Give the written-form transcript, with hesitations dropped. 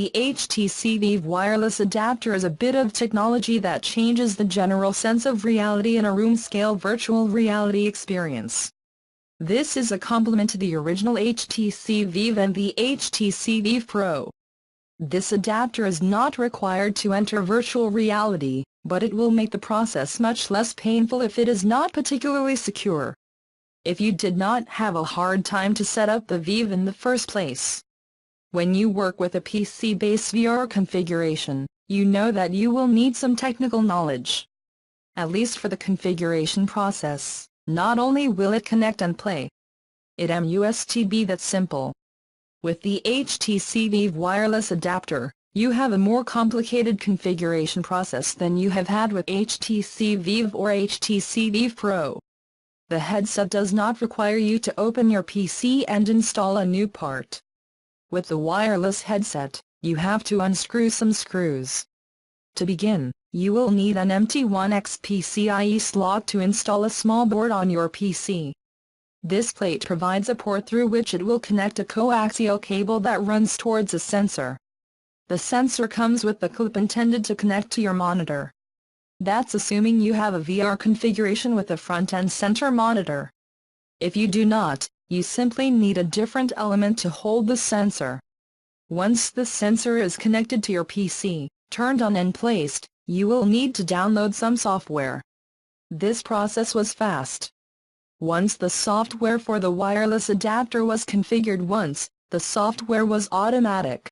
The HTC VIVE wireless adapter is a bit of technology that changes the general sense of reality in a room-scale virtual reality experience. This is a complement to the original HTC VIVE and the HTC VIVE Pro. This adapter is not required to enter virtual reality, but it will make the process much less painful if it is not particularly secure. If you did not have a hard time to set up the VIVE in the first place. When you work with a PC-based VR configuration, you know that you will need some technical knowledge. At least for the configuration process, not only will it connect and play. It must be that simple. With the HTC VIVE wireless adapter, you have a more complicated configuration process than you have had with HTC VIVE or HTC VIVE Pro. The headset does not require you to open your PC and install a new part. With the wireless headset, you have to unscrew some screws. To begin, you will need an empty 1x PCIe slot to install a small board on your PC. This plate provides a port through which it will connect a coaxial cable that runs towards a sensor. The sensor comes with the clip intended to connect to your monitor. That's assuming you have a VR configuration with a front and center monitor. If you do not, you simply need a different element to hold the sensor. Once the sensor is connected to your PC, turned on and placed, you will need to download some software. This process was fast. Once the software for the wireless adapter was configured the software was automatic.